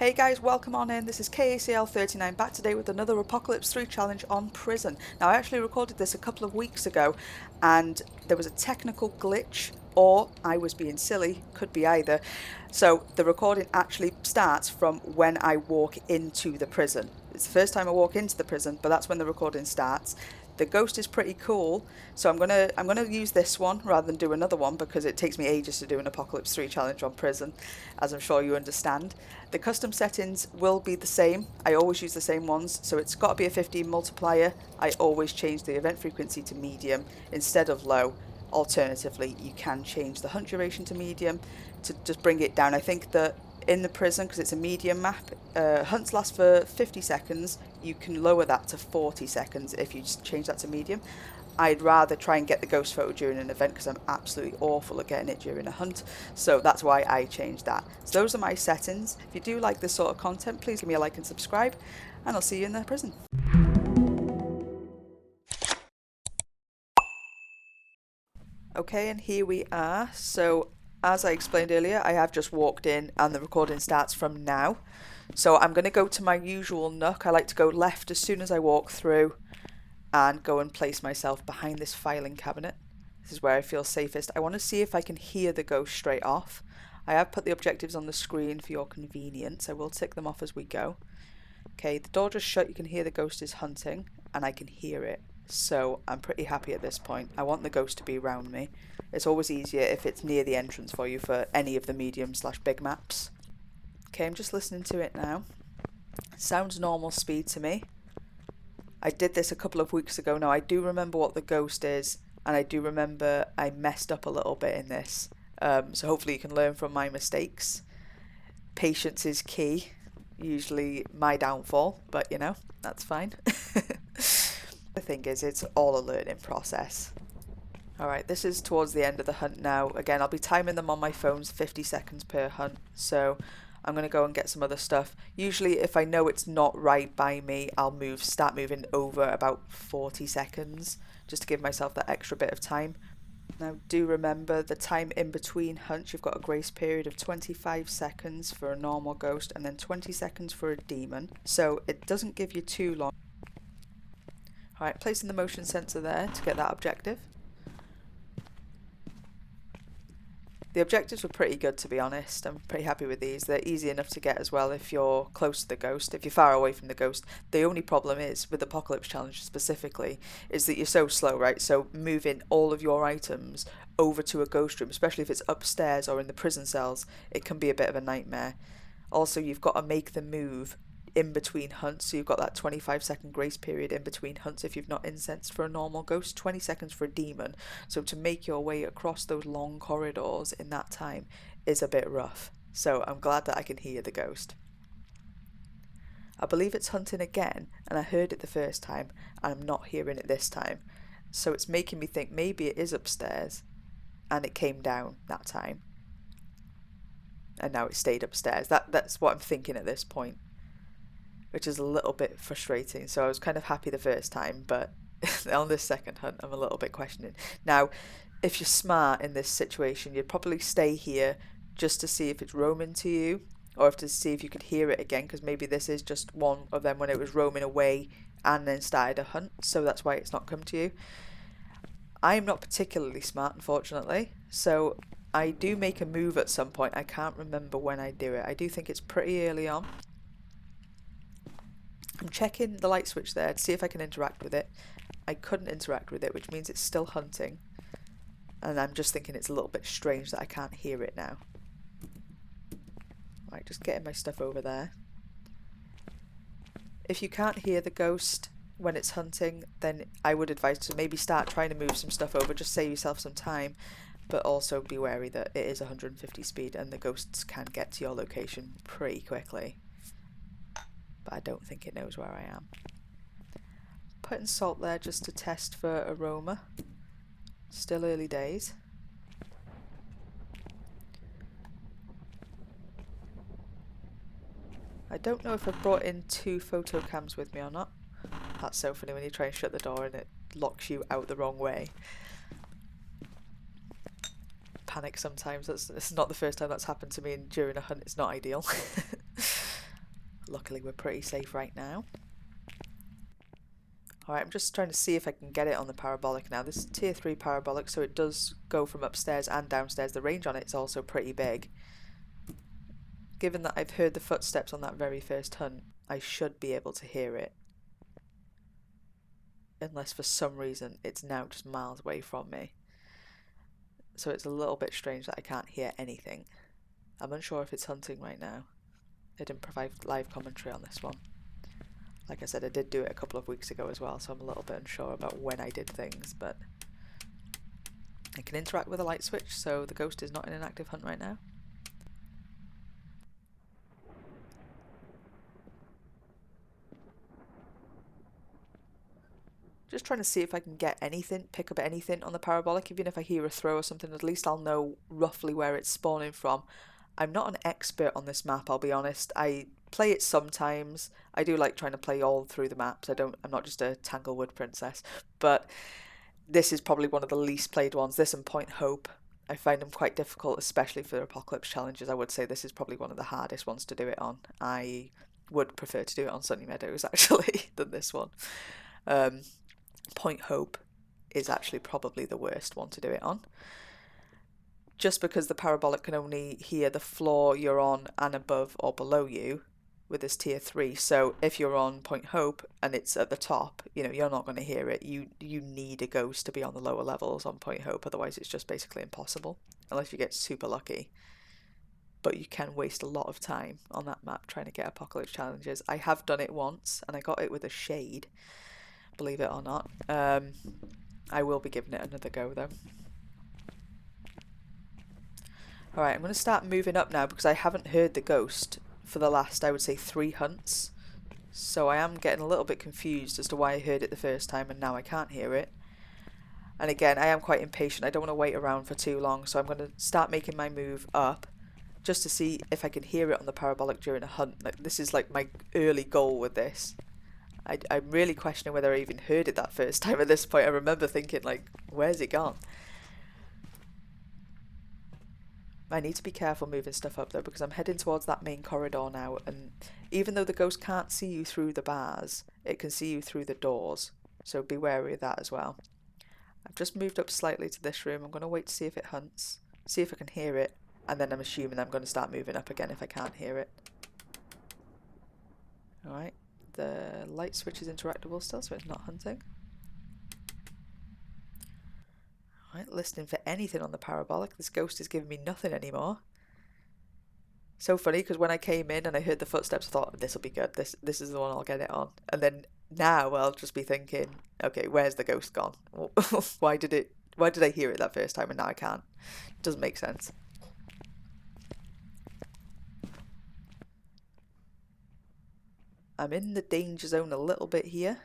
Hey guys, welcome on in. This is KACL39 back today with another Apocalypse 3 challenge on prison. Now I actually recorded this a couple of weeks ago and there was a technical glitch, or I was being silly, could be either. So the recording actually starts from when I walk into the prison. It's the first time I walk into the prison, but that's when the recording starts. The ghost is pretty cool, so I'm gonna use this one rather than do another one because it takes me ages to do an Apocalypse 3 challenge on prison, as I'm sure you understand. The custom settings will be the same. I always use the same ones, so it's got to be a 15 multiplier. I always change the event frequency to medium instead of low. Alternatively, you can change the hunt duration to medium to just bring it down. I think that in the prison, because it's a medium map, hunts last for 50 seconds. You can lower that to 40 seconds if you just change that to medium. I'd rather try and get the ghost photo during an event because I'm absolutely awful at getting it during a hunt. So that's why I changed that. So those are my settings. If you do like this sort of content, please give me a like and subscribe, and I'll see you in the prison. Okay, and here we are. So as I explained earlier, I have just walked in and the recording starts from now. So I'm going to go to my usual nook. I like to go left as soon as I walk through and go and place myself behind this filing cabinet. This is where I feel safest. I want to see if I can hear the ghost straight off. I have put the objectives on the screen for your convenience. I will tick them off as we go. Okay, the door just shut. You can hear the ghost is hunting and I can hear it. So I'm pretty happy at this point. I want the ghost to be around me. It's always easier if it's near the entrance for you for any of the medium/big maps. Okay, I'm just listening to it now. Sounds normal speed to me. I did this a couple of weeks ago now. I do remember what the ghost is, and I do remember I messed up a little bit in this. So hopefully you can learn from my mistakes. Patience is key. Usually my downfall, but you know, that's fine. The thing is, it's all a learning process. Alright, this is towards the end of the hunt now. Again, I'll be timing them on my phones, 50 seconds per hunt. So I'm going to go and get some other stuff. Usually if I know it's not right by me, I'll start moving over about 40 seconds just to give myself that extra bit of time. Now do remember the time in between hunts, you've got a grace period of 25 seconds for a normal ghost and then 20 seconds for a demon. So it doesn't give you too long. Alright, placing the motion sensor there to get that objective. The objectives were pretty good, to be honest. I'm pretty happy with these. They're easy enough to get as well if you're close to the ghost. If you're far away from the ghost, the only problem is, with the Apocalypse Challenge specifically, is that you're so slow, right? So moving all of your items over to a ghost room, especially if it's upstairs or in the prison cells, it can be a bit of a nightmare. Also, you've got to make the move in between hunts, so you've got that 25-second grace period in between hunts if you've not incensed for a normal ghost, 20 seconds for a demon. So to make your way across those long corridors in that time is a bit rough. So I'm glad that I can hear the ghost. I believe it's hunting again, and I heard it the first time and I'm not hearing it this time, so it's making me think maybe it is upstairs and it came down that time and now it stayed upstairs. That's what I'm thinking at this point, which is a little bit frustrating. So I was kind of happy the first time, but on this second hunt I'm a little bit questioning. Now, if you're smart in this situation, you'd probably stay here just to see if it's roaming to you, or to see if you could hear it again, because maybe this is just one of them when it was roaming away and then started a hunt, so that's why it's not come to you. I'm not particularly smart, unfortunately, so I do make a move at some point. I can't remember when I do it. I do think it's pretty early on. I'm checking the light switch there to see if I can interact with it. I couldn't interact with it, which means it's still hunting. And I'm just thinking it's a little bit strange that I can't hear it now. Right, just getting my stuff over there. If you can't hear the ghost when it's hunting, then I would advise to maybe start trying to move some stuff over, just save yourself some time. But also be wary that it is 150 speed and the ghosts can get to your location pretty quickly. But I don't think it knows where I am. Putting salt there just to test for aroma. Still early days. I don't know if I've brought in 2 photo cams with me or not. That's so funny when you try and shut the door and it locks you out the wrong way. Panic sometimes. It's not the first time that's happened to me during a hunt. It's not ideal. luckily we're pretty safe right now. Alright, I'm just trying to see if I can get it on the parabolic now. This is tier 3 parabolic, so it does go from upstairs and downstairs. The range on it is also pretty big. Given that I've heard the footsteps on that very first hunt, I should be able to hear it. Unless for some reason it's now just miles away from me. So it's a little bit strange that I can't hear anything. I'm unsure if it's hunting right now. They didn't provide live commentary on this one. Like I said, I did do it a couple of weeks ago as well, so I'm a little bit unsure about when I did things, but I can interact with a light switch, so the ghost is not in an active hunt right now. Just trying to see if I can get anything, pick up anything on the parabolic. Even if I hear a throw or something, at least I'll know roughly where it's spawning from. I'm not an expert on this map, I'll be honest. I play it sometimes. I do like trying to play all through the maps. I'm not just a Tanglewood princess. But this is probably one of the least played ones. This and Point Hope. I find them quite difficult, especially for Apocalypse challenges. I would say this is probably one of the hardest ones to do it on. I would prefer to do it on Sunny Meadows, actually, than this one. Point Hope is actually probably the worst one to do it on. Just because the parabolic can only hear the floor you're on and above or below you with this tier 3. So if you're on Point Hope and it's at the top, you know, you're not going to hear it. You need a ghost to be on the lower levels on Point Hope, otherwise it's just basically impossible, unless you get super lucky. But you can waste a lot of time on that map trying to get Apocalypse challenges. I have done it once and I got it with a shade, believe it or not. I will be giving it another go though. Alright, I'm going to start moving up now because I haven't heard the ghost for the last, I would say, 3 hunts. So I am getting a little bit confused as to why I heard it the first time and now I can't hear it. And again, I am quite impatient. I don't want to wait around for too long, so I'm going to start making my move up just to see if I can hear it on the parabolic during a hunt. Like, this is like my early goal with this. I'm really questioning whether I even heard it that first time at this point. I remember thinking, like, where's it gone? I need to be careful moving stuff up though, because I'm heading towards that main corridor now, and even though the ghost can't see you through the bars, it can see you through the doors, so be wary of that as well. I've just moved up slightly to this room. I'm going to wait to see if it hunts, see if I can hear it, and then I'm assuming I'm going to start moving up again if I can't hear it. Alright, the light switch is interactable still, so it's not hunting. Right, listening for anything on the parabolic. This ghost is giving me nothing anymore. So funny, because when I came in and I heard the footsteps, I thought, this will be good. This is the one I'll get it on. And then now I'll just be thinking, okay, where's the ghost gone? Why did I hear it that first time and now I can't? It doesn't make sense. I'm in the danger zone a little bit here,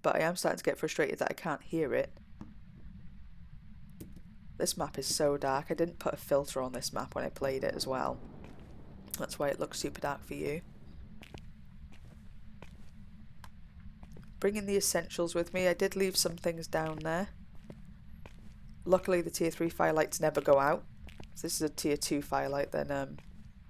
but I am starting to get frustrated that I can't hear it. This map is so dark. I didn't put a filter on this map when I played it as well. That's why it looks super dark for you. Bringing the essentials with me. I did leave some things down there. Luckily the tier 3 firelights never go out. If this is a tier 2 firelight, then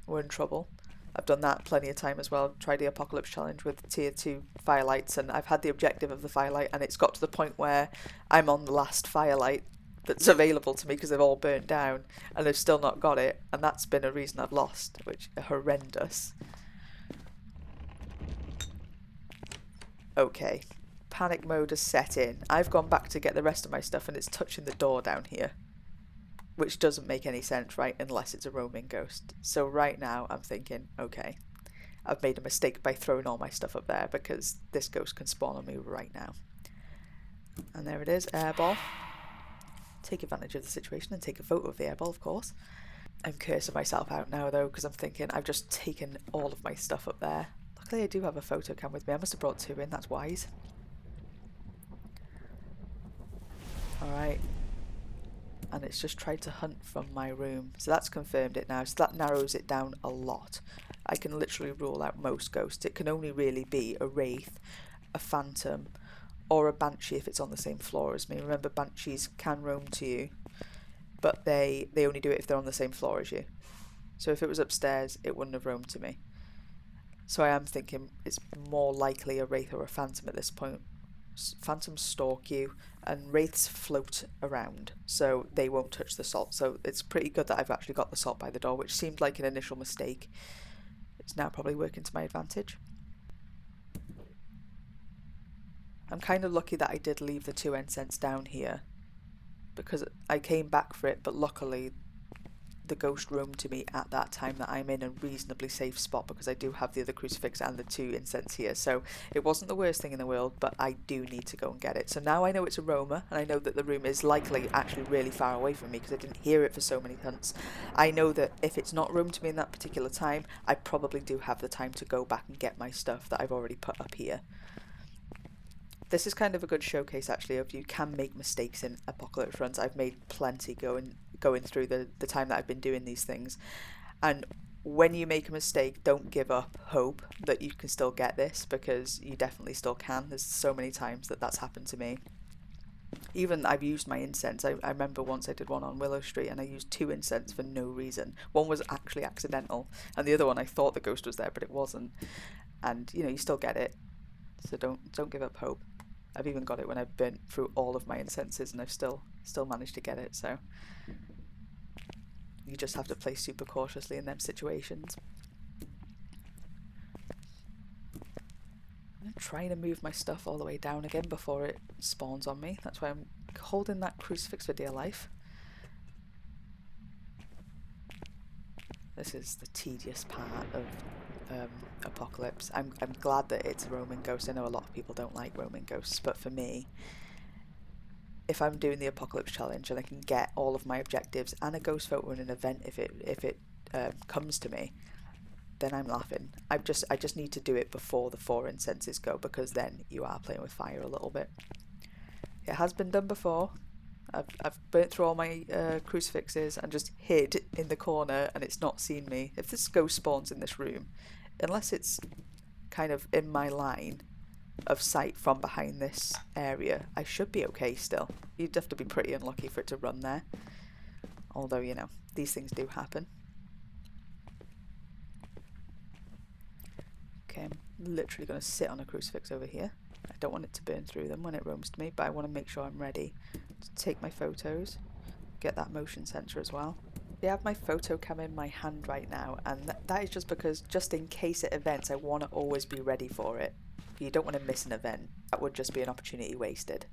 we're in trouble. I've done that plenty of time as well. Tried the Apocalypse challenge with tier 2 firelights, and I've had the objective of the firelight, and it's got to the point where I'm on the last firelight that's available to me because they've all burnt down and they've still not got it, and that's been a reason I've lost, which is horrendous. Okay, panic mode has set in. I've gone back to get the rest of my stuff and it's touching the door down here, which doesn't make any sense, right, unless it's a roaming ghost. So right now I'm thinking, okay, I've made a mistake by throwing all my stuff up there because this ghost can spawn on me right now. And there it is, airball. Take advantage of the situation and take a photo of the airball, of course. I'm cursing myself out now though, because I'm thinking I've just taken all of my stuff up there. Luckily I do have a photo cam with me. I must have brought 2 in, that's wise. Alright. And it's just tried to hunt from my room. So that's confirmed it now. So that narrows it down a lot. I can literally rule out most ghosts. It can only really be a Wraith, a Phantom, or a Banshee if it's on the same floor as me. Remember, Banshees can roam to you, but they only do it if they're on the same floor as you. So if it was upstairs, it wouldn't have roamed to me. So I am thinking it's more likely a Wraith or a Phantom at this point. Phantoms stalk you, and Wraiths float around, so they won't touch the salt. So it's pretty good that I've actually got the salt by the door, which seemed like an initial mistake. It's now probably working to my advantage. I'm kind of lucky that I did leave the 2 incense down here, because I came back for it, but luckily the ghost roamed to me at that time that I'm in a reasonably safe spot, because I do have the other crucifix and the 2 incense here, so it wasn't the worst thing in the world, but I do need to go and get it. So now I know it's a roamer, and I know that the room is likely actually really far away from me because I didn't hear it for so many hunts. I know that if it's not roamed to me in that particular time, I probably do have the time to go back and get my stuff that I've already put up here. This is kind of a good showcase actually of you can make mistakes in apocalypse runs. I've made plenty going through the time that I've been doing these things, and when you make a mistake, don't give up hope that you can still get this, because you definitely still can. There's so many times that that's happened to me. Even I've used my incense. I remember once I did one on Willow Street and I used 2 incense for no reason. One was actually accidental and the other one I thought the ghost was there but it wasn't, and you know, you still get it. So don't give up hope. I've even got it when I've burnt through all of my incenses and I've still managed to get it, so you just have to play super cautiously in them situations. I'm trying to move my stuff all the way down again before it spawns on me. That's why I'm holding that crucifix for dear life. This is the tedious part of Apocalypse. I'm glad that it's a roaming ghost. I know a lot of people don't like roaming ghosts, but for me, if I'm doing the Apocalypse challenge and I can get all of my objectives and a ghost photo in an event if it comes to me, then I'm laughing. I just need to do it before the 4 incenses go, because then you are playing with fire a little bit. It has been done before. I've burnt through all my crucifixes and just hid in the corner and it's not seen me. If this ghost spawns in this room, unless it's kind of in my line of sight from behind this area, I should be okay still. You'd have to be pretty unlucky for it to run there. Although, you know, these things do happen. Okay, I'm literally going to sit on a crucifix over here. I don't want it to burn through them when it roams to me, but I want to make sure I'm ready to take my photos, get that motion sensor as well. I have my photo cam in my hand right now, and that is just because, just in case it events, I want to always be ready for it. You don't want to miss an event. That would just be an opportunity wasted.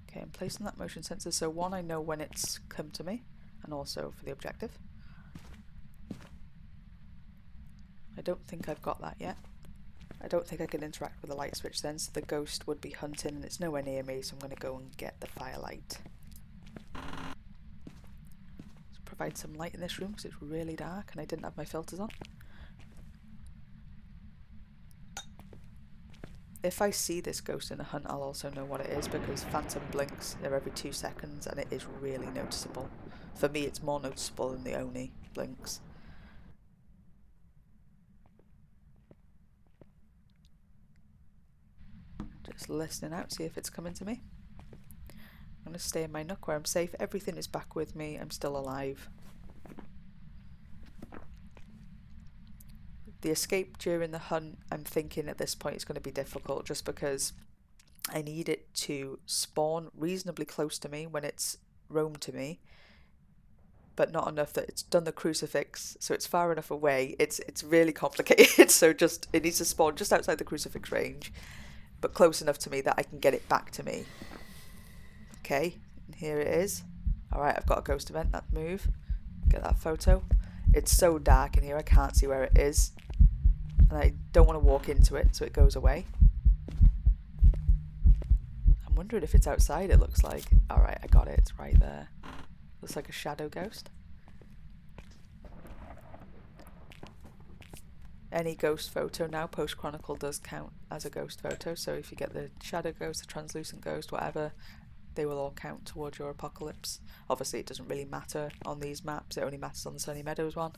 Okay, I'm placing that motion sensor, so one, I know when it's come to me, and also for the objective. I don't think I've got that yet. I don't think I can interact with the light switch then, so the ghost would be hunting and it's nowhere near me, so I'm going to go and get the firelight. Let's provide some light in this room because it's really dark and I didn't have my filters on. If I see this ghost in a hunt, I'll also know what it is, because phantom blinks every 2 seconds and it is really noticeable. For me, it's more noticeable than the Oni blinks. Just listening out, see if it's coming to me. I'm going to stay in my nook where I'm safe. Everything is back with me. I'm still alive. The escape during the hunt, I'm thinking at this point, is going to be difficult, just because I need it to spawn reasonably close to me when it's roamed to me, but not enough that it's done the crucifix, so it's far enough away. It's really complicated. So just it needs to spawn just outside the crucifix range, but close enough to me that I can get it back to me. Okay, and here it is. Alright, I've got a ghost event. That move. Get that photo. It's so dark in here, I can't see where it is. And I don't want to walk into it, so it goes away. I'm wondering if it's outside, it looks like. Alright, I got it. It's right there. Looks like a shadow ghost. Any ghost photo now post-chronicle does count as a ghost photo, so if you get the shadow ghost, the translucent ghost, whatever, they will all count towards your apocalypse. Obviously it doesn't really matter on these maps, it only matters on the Sunny Meadows one.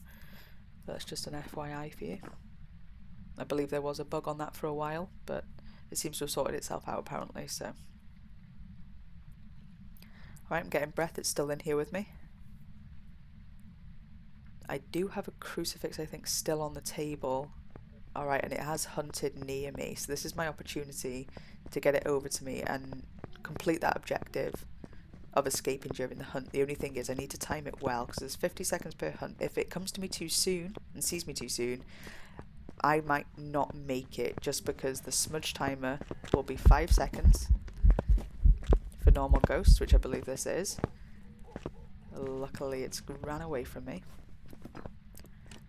That's just an FYI for you. I believe there was a bug on that for a while, but it seems to have sorted itself out apparently, so. Alright, I'm getting breath, it's still in here with me. I do have a crucifix, I think, still on the table. Alright, and it has hunted near me, so this is my opportunity to get it over to me and complete that objective of escaping during the hunt. The only thing is I need to time it well, because there's 50 seconds per hunt. If it comes to me too soon and sees me too soon, I might not make it, just because the smudge timer will be 5 seconds for normal ghosts, which I believe this is. Luckily it's ran away from me.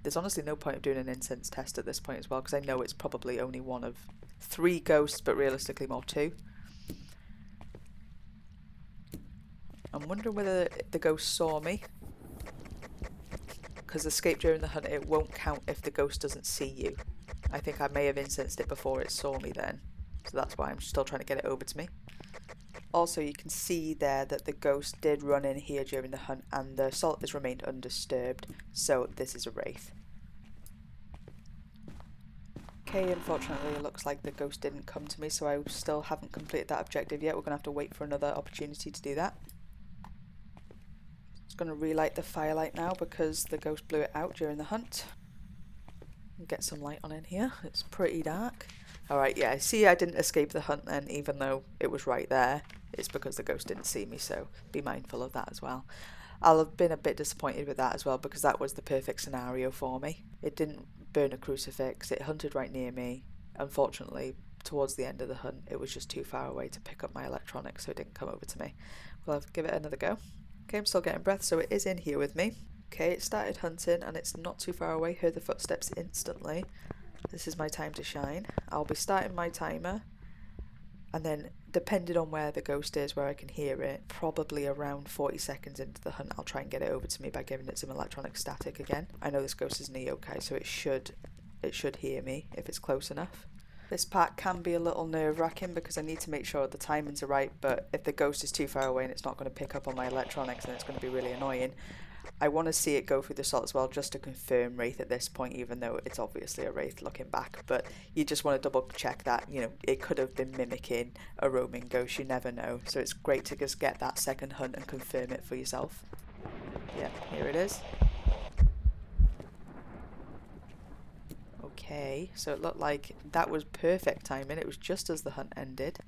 There's honestly no point of doing an incense test at this point as well, because I know it's probably only one of 3 ghosts, but realistically more 2. I'm wondering whether the ghost saw me, because escape during the hunt, it won't count if the ghost doesn't see you. I think I may have incensed it before it saw me then, so that's why I'm still trying to get it over to me. Also, you can see there that the ghost did run in here during the hunt, and the salt has remained undisturbed, so this is a wraith. Okay, unfortunately it looks like the ghost didn't come to me, so I still haven't completed that objective yet. We're going to have to wait for another opportunity to do that. Just going to relight the firelight now because the ghost blew it out during the hunt. Get some light on in here. It's pretty dark. Alright, yeah, see, I didn't escape the hunt then, even though it was right there. It's because the ghost didn't see me, so be mindful of that as well. I'll have been a bit disappointed with that as well, because that was the perfect scenario for me. It didn't burn a crucifix, it hunted right near me. Unfortunately, towards the end of the hunt, it was just too far away to pick up my electronics, so it didn't come over to me. We'll have to give it another go. Okay, I'm still getting breath, so it is in here with me. Okay, it started hunting, and it's not too far away. Heard the footsteps instantly. This is my time to shine. I'll be starting my timer, and then depending on where the ghost is, where I can hear it, probably around 40 seconds into the hunt, I'll try and get it over to me by giving it some electronic static again. I know this ghost is in a yokai, so it should hear me if it's close enough. This part can be a little nerve-wracking because I need to make sure the timings are right, but if the ghost is too far away and it's not going to pick up on my electronics, then it's going to be really annoying. I want to see it go through the salt as well, just to confirm Wraith at this point, even though it's obviously a Wraith looking back. But you just want to double check that, you know, it could have been mimicking a roaming ghost, you never know. So it's great to just get that second hunt and confirm it for yourself. Yeah, here it is. Okay, so it looked like that was perfect timing. It was just as the hunt ended.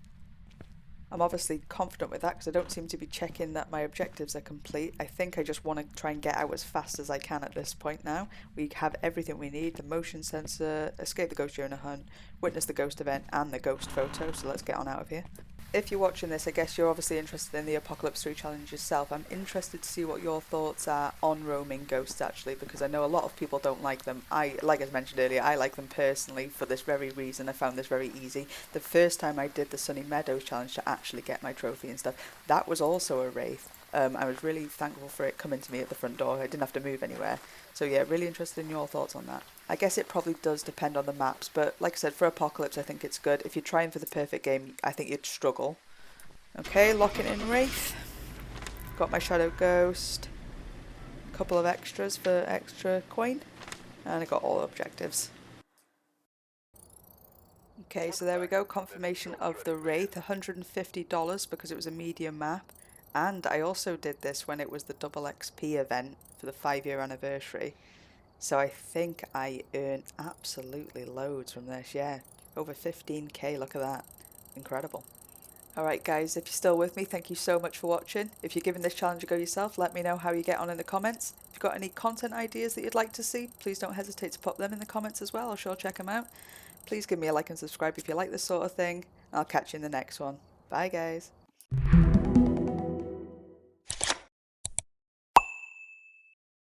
I'm obviously confident with that because I don't seem to be checking that my objectives are complete. I think I just want to try and get out as fast as I can at this point now. We have everything we need: the motion sensor, escape the ghost during a hunt, witness the ghost event, and the ghost photo. So let's get on out of here. If you're watching this, I guess you're obviously interested in the Apocalypse 3 challenge yourself. I'm interested to see what your thoughts are on roaming ghosts, actually, because I know a lot of people don't like them. Like I mentioned earlier, I like them personally for this very reason. I found this very easy. The first time I did the Sunny Meadows challenge to actually get my trophy and stuff, that was also a Wraith. I was really thankful for it coming to me at the front door. I didn't have to move anywhere. So yeah, really interested in your thoughts on that. I guess it probably does depend on the maps, but like I said, for Apocalypse I think it's good. If you're trying for the perfect game, I think you'd struggle. Okay, locking in Wraith. Got my Shadow Ghost. A couple of extras for extra coin. And I got all objectives. Okay, so there we go. Confirmation of the Wraith. $150 because it was a medium map. And I also did this when it was the double XP event for the 5-year anniversary. So I think I earned absolutely loads from this, yeah. Over 15k, look at that. Incredible. Alright guys, if you're still with me, thank you so much for watching. If you're giving this challenge a go yourself, let me know how you get on in the comments. If you've got any content ideas that you'd like to see, please don't hesitate to pop them in the comments as well. I'll sure check them out. Please give me a like and subscribe if you like this sort of thing. I'll catch you in the next one. Bye guys.